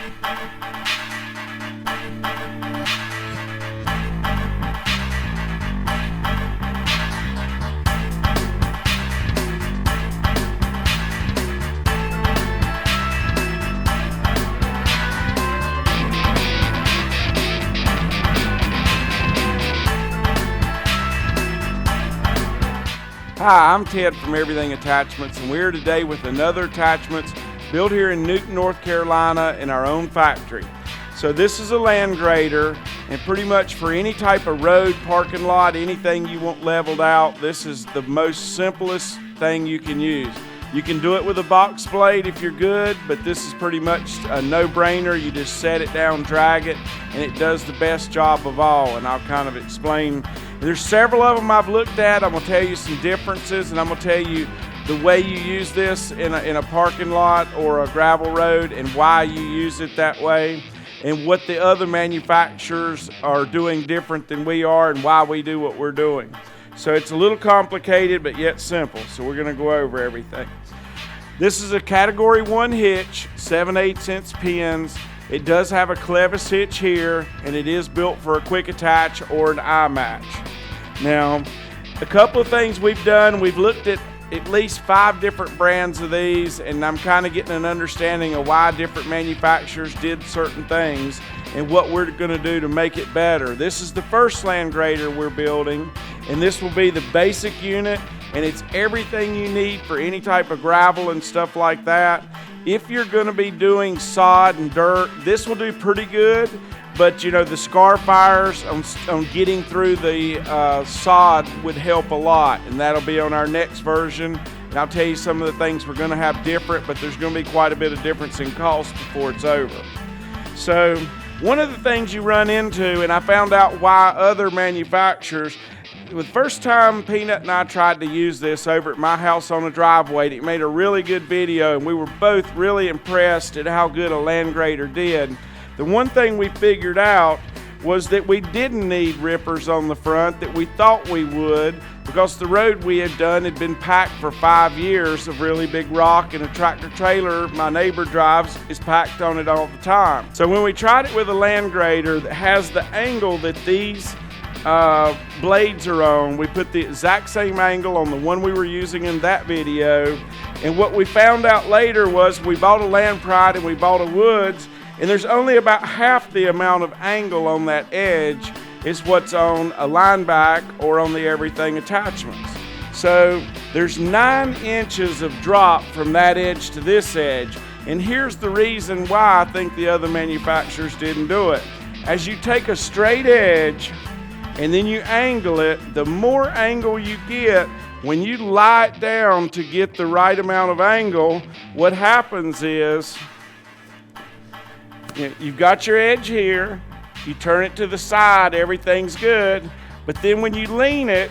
Hi, I'm Ted from Everything Attachments, and we're here today with another attachments built here in Newton, North Carolina in our own factory. So this is a land grader, and pretty much for any type of road, parking lot, anything you want leveled out, this is the most simplest thing you can use. You can do it with a box blade if you're good, but this is pretty much a no-brainer. You just set it down, drag it, and it does the best job of all, and I'll kind of explain. There's several of them I've looked at. I'm going to tell you some differences, and I'm going to tell you the way you use this in a parking lot or a gravel road and why you use it that way, and what the other manufacturers are doing different than we are and why we do what we're doing. So it's a little complicated, but yet simple. So we're going to go over everything. This is a Category 1 hitch, 7/8" pins. It does have a clevis hitch here, and it is built for a quick attach or an eye match. Now, a couple of things we've done, we've looked at least 5 different brands of these, and I'm kind of getting an understanding of why different manufacturers did certain things and what we're going to do to make it better. This is the first land grader we're building, and this will be the basic unit, and it's everything you need for any type of gravel and stuff like that. If you're going to be doing sod and dirt, this will do pretty good, but you know, the scar fires on getting through the sod would help a lot, and that'll be on our next version. And I'll tell you some of the things we're going to have different, but there's going to be quite a bit of difference in cost before it's over. So one of the things you run into, and I found out why other manufacturers, the first time Peanut and I tried to use this over at my house on the driveway, it made a really good video, and we were both really impressed at how good a land grader did. The one thing we figured out was that we didn't need rippers on the front that we thought we would, because the road we had done had been packed for 5 years of really big rock, and a tractor trailer my neighbor drives is packed on it all the time. So when we tried it with a land grader that has the angle that these blades are on, we put the exact same angle on the one we were using in that video, and what we found out later was we bought a Land Pride and we bought a Woods, and there's only about half the amount of angle on that edge is what's on a Lineback or on the Everything Attachments. So there's 9 inches of drop from that edge to this edge, and here's the reason why I think the other manufacturers didn't do it. As you take a straight edge and then you angle it, the more angle you get, when you lie it down to get the right amount of angle, what happens is, you've got your edge here, you turn it to the side, everything's good, but then when you lean it,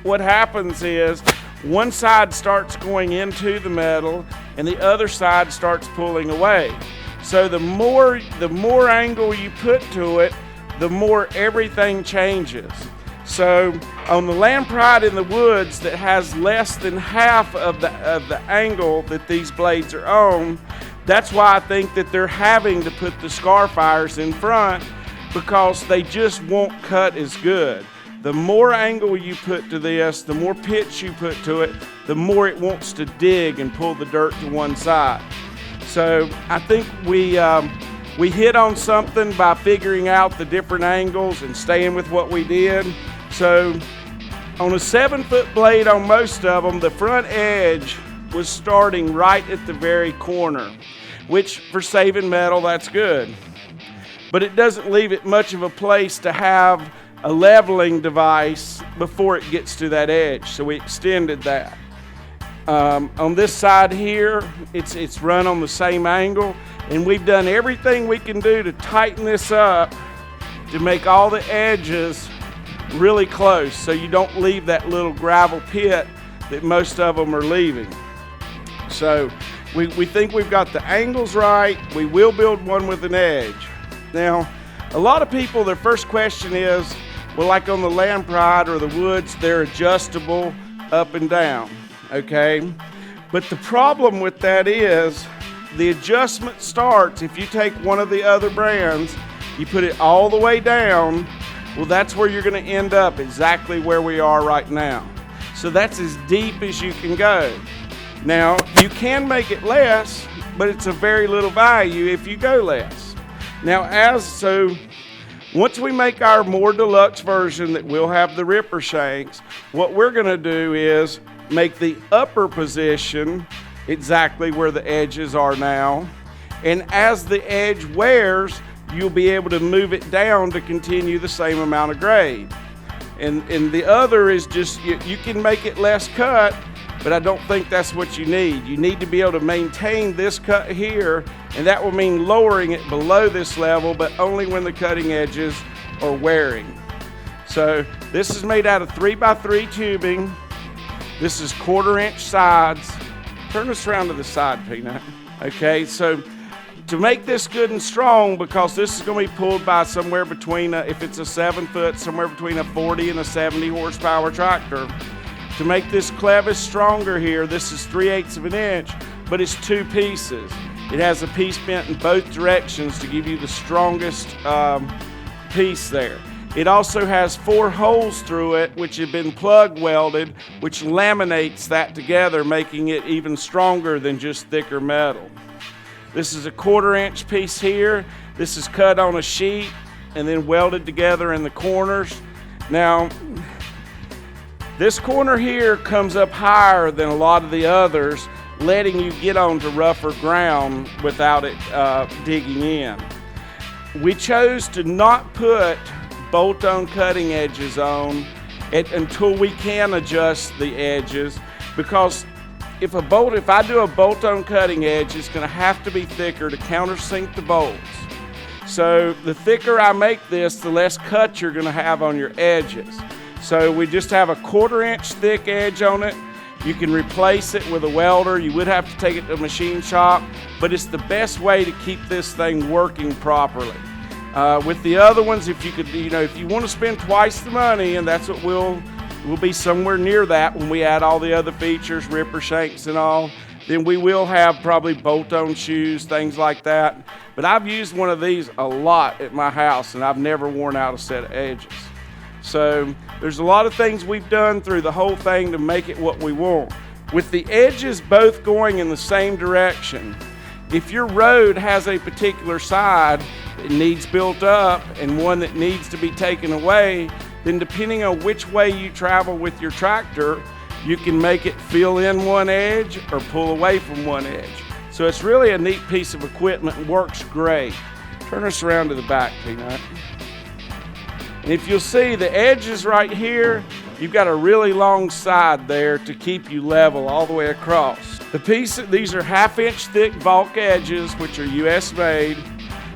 what happens is one side starts going into the metal and the other side starts pulling away. So the more angle you put to it, the more everything changes. So on the Land Pride in the Woods that has less than half of the angle that these blades are on, that's why I think that they're having to put the scar fires in front, because they just won't cut as good. The more angle you put to this, the more pitch you put to it, the more it wants to dig and pull the dirt to one side. So I think we hit on something by figuring out the different angles and staying with what we did. So on a 7-foot blade on most of them, the front edge was starting right at the very corner, which for saving metal, that's good. But it doesn't leave it much of a place to have a leveling device before it gets to that edge, so we extended that. On this side here, it's run on the same angle, and we've done everything we can do to tighten this up to make all the edges really close, so you don't leave that little gravel pit that most of them are leaving. So we think we've got the angles right. We will build one with an edge. Now, a lot of people, their first question is, well, like on the Land Pride or the Woods, they're adjustable up and down, okay? But the problem with that is the adjustment starts if you take one of the other brands, you put it all the way down, well, that's where you're going to end up, exactly where we are right now. So that's as deep as you can go. Now, you can make it less, but it's a very little value if you go less. Now, once we make our more deluxe version that will have the ripper shanks, what we're going to do is make the upper position exactly where the edges are now. And as the edge wears, you'll be able to move it down to continue the same amount of grade. And the other is just, you can make it less cut, but I don't think that's what you need. You need to be able to maintain this cut here, and that will mean lowering it below this level, but only when the cutting edges are wearing. So this is made out of 3x3 tubing. This is 1/4 inch sides. Turn this around to the side, Peanut. Okay, so to make this good and strong, because this is going to be pulled by somewhere between, if it's a 7 foot, somewhere between a 40 and a 70 horsepower tractor. To make this clevis stronger here, this is 3/8 of an inch, but it's 2 pieces. It has a piece bent in both directions to give you the strongest piece there. It also has 4 holes through it, which have been plug welded, which laminates that together, making it even stronger than just thicker metal. This is a 1/4 inch piece here. This is cut on a sheet and then welded together in the corners. Now, this corner here comes up higher than a lot of the others, letting you get onto rougher ground without it digging in. We chose to not put bolt-on cutting edges on it until we can adjust the edges, because if I do a bolt-on cutting edge, it's going to have to be thicker to countersink the bolts. So the thicker I make this, the less cut you're going to have on your edges. So we just have a 1/4 inch thick edge on it. You can replace it with a welder. You would have to take it to a machine shop, but it's the best way to keep this thing working properly. With the other ones, if you want to spend twice the money, and that's what we'll be somewhere near that when we add all the other features, ripper shanks and all, then we will have probably bolt-on shoes, things like that. But I've used one of these a lot at my house, and I've never worn out a set of edges. So there's a lot of things we've done through the whole thing to make it what we want. With the edges both going in the same direction, if your road has a particular side that needs built up and one that needs to be taken away, then depending on which way you travel with your tractor, you can make it fill in one edge or pull away from one edge. So it's really a neat piece of equipment and works great. Turn us around to the back, Peanut. And if you'll see, the edges right here, you've got a really long side there to keep you level all the way across. These are 1/2 inch thick Valk edges, which are US made.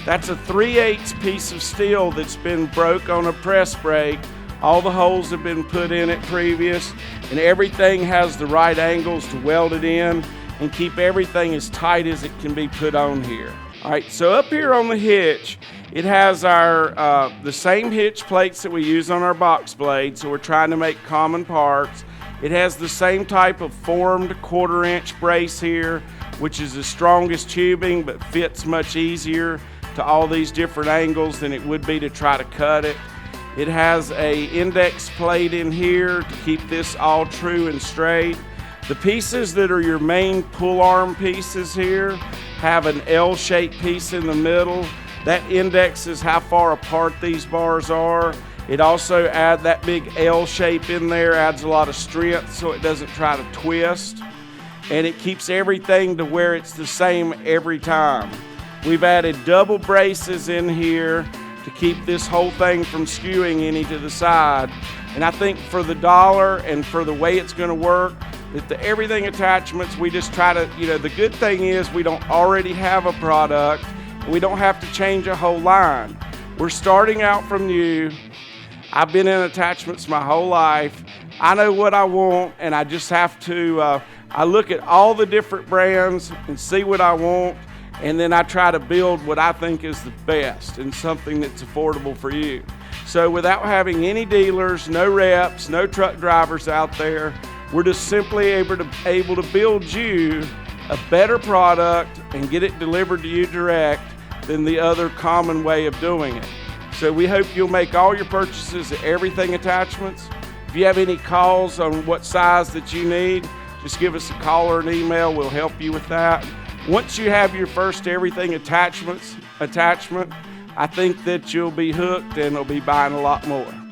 That's a 3/8 piece of steel that's been broke on a press brake. All the holes have been put in it previous, and everything has the right angles to weld it in and keep everything as tight as it can be put on here. All right, so up here on the hitch, it has the same hitch plates that we use on our box blade, so we're trying to make common parts. It has the same type of formed 1/4 inch brace here, which is the strongest tubing but fits much easier to all these different angles than it would be to try to cut it. It has a index plate in here to keep this all true and straight. The pieces that are your main pull arm pieces here have an L-shaped piece in the middle. That indexes how far apart these bars are. It also adds that big L shape in there, adds a lot of strength so it doesn't try to twist. And it keeps everything to where it's the same every time. We've added double braces in here to keep this whole thing from skewing any to the side. And I think for the dollar and for the way it's going to work, that the everything attachments, we just try to, the good thing is we don't already have a product. We don't have to change a whole line. We're starting out from new. I've been in attachments my whole life. I know what I want, and I just have to, I look at all the different brands and see what I want, and then I try to build what I think is the best and something that's affordable for you. So without having any dealers, no reps, no truck drivers out there, we're just simply able to build you a better product and get it delivered to you direct than the other common way of doing it. So we hope you'll make all your purchases at Everything Attachments. If you have any calls on what size that you need, just give us a call or an email. We'll help you with that. Once you have your first Everything attachment, I think that you'll be hooked and will be buying a lot more.